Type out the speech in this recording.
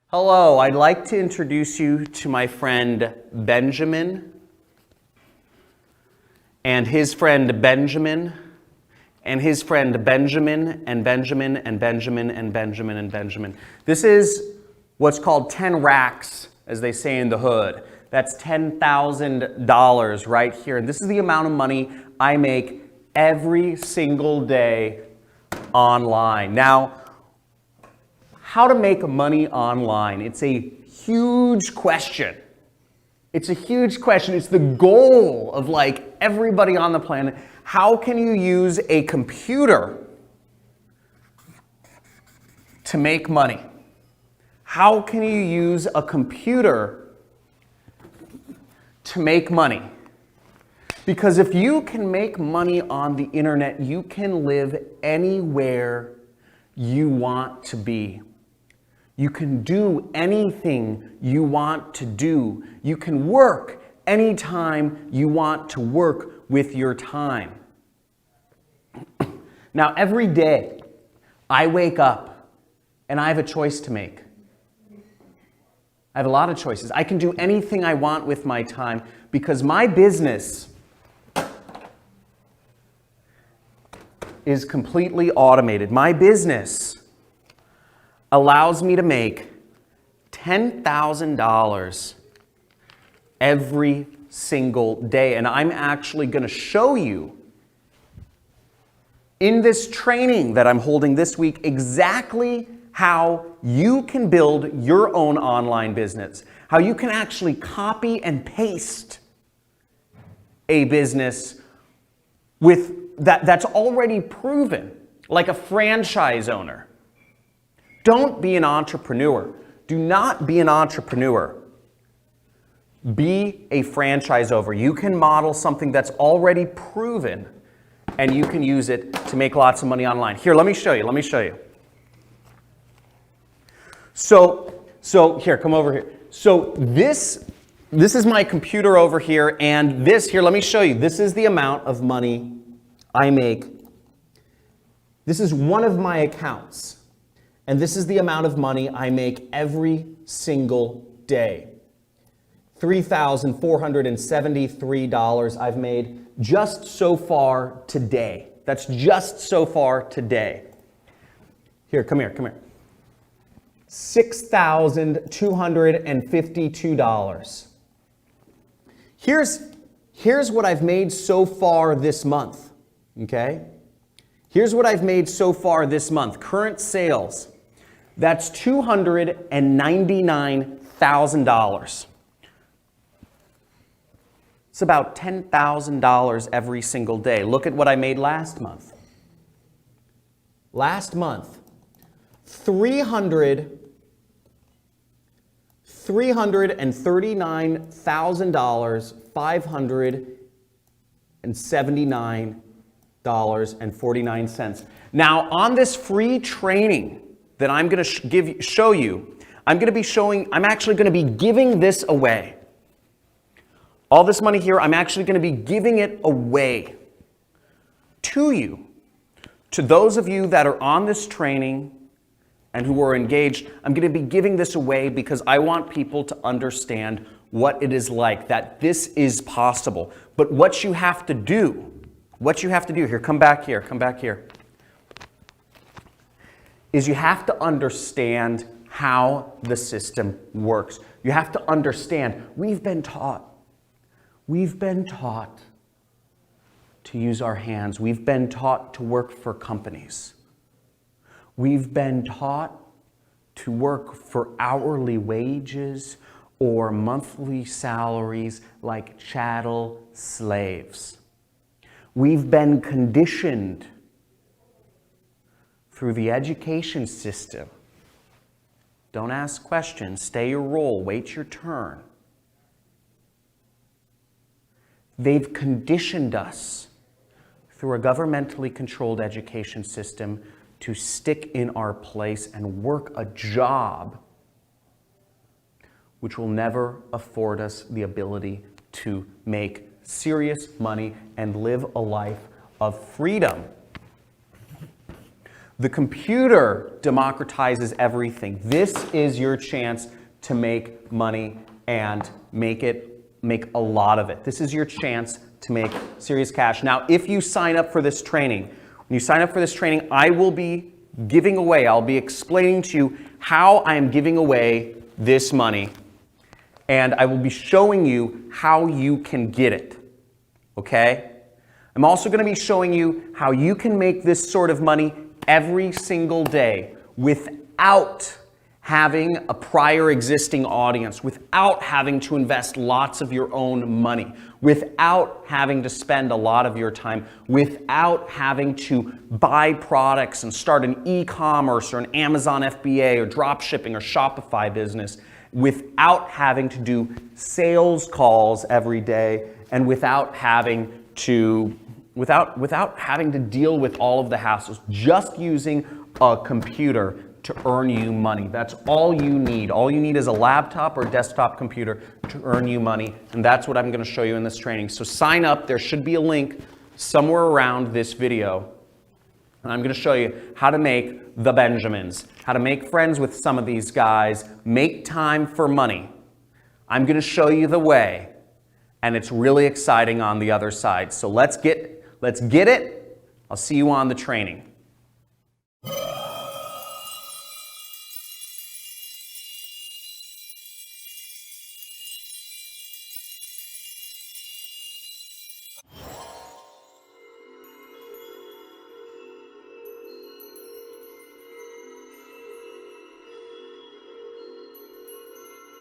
Hello, I'd like to introduce you to my friend Benjamin, and his friend Benjamin, and his friend Benjamin, and Benjamin, and Benjamin, and Benjamin, and Benjamin. This is what's called 10 racks, as they say in the hood. That's $10,000 right here. And this is the amount of money I make every single day online. Now, how to make money online? It's a huge question. It's a huge question. It's the goal of like everybody on the planet. How can you use a computer to make money? How can you use a computer to make money? Because if you can make money on the internet, you can live anywhere you want to be. You can do anything you want to do. You can work anytime you want to work with your time. Now, every day I wake up and I have a choice to make. I have a lot of choices. I can do anything I want with my time because my business is completely automated. My business allows me to make $10,000 every single day. And I'm actually going to show you in this training that I'm holding this week exactly how you can build your own online business, how you can actually copy and paste a business with that's already proven, like a franchise owner. Don't be an entrepreneur. Do not be an entrepreneur. Be a franchise owner. You can model something that's already proven and you can use it to make lots of money online. Here, let me show you. Let me show you. So here, come over here. So this is my computer over here, and here, let me show you. This is the amount of money I make. This is one of my accounts. And this is the amount of money I make every single day. $3,473 I've made just so far today. That's just so far today. Here, come here, come here. $6,252. Here's what I've made so far this month, okay? Here's what I've made so far this month. Current sales, that's $299,000. It's about $10,000 every single day. Look at what I made last month. Last month, $339,579.49. Now, on this free training that I'm going to show you, I'm actually going to be giving this away. All this money here, I'm actually going to be giving it away to you, to those of you that are on this training and who are engaged. I'm going to be giving this away because I want people to understand what it is like, that this is possible. But what you have to do, here, come back here, is you have to understand how the system works. You have to understand, we've been taught to use our hands. We've been taught to work for companies. We've been taught to work for hourly wages or monthly salaries like chattel slaves. We've been conditioned through the education system. Don't ask questions, stay your role, wait your turn. They've conditioned us through a governmentally controlled education system to stick in our place and work a job which will never afford us the ability to make serious money and live a life of freedom. The computer democratizes everything. This is your chance to make money and make a lot of it. This is your chance to make serious cash. Now, if you sign up for this training, when you sign up for this training, I will be giving away, I'll be explaining to you how I am giving away this money, and I will be showing you how you can get it, okay? I'm also going to be showing you how you can make this sort of money every single day without having a prior existing audience, without having to invest lots of your own money, without having to spend a lot of your time, without having to buy products and start an e-commerce or an Amazon FBA or drop shipping or Shopify business, without having to do sales calls every day, and without having to deal with all of the hassles, just using a computer to earn you money. That's all you need. All you need is a laptop or desktop computer to earn you money, and that's what I'm going to show you in this training. So sign up. There should be a link somewhere around this video, and I'm going to show you how to make the Benjamins, how to make friends with some of these guys, make time for money. I'm going to show you the way, and it's really exciting on the other side. So let's get it. I'll see you on the training.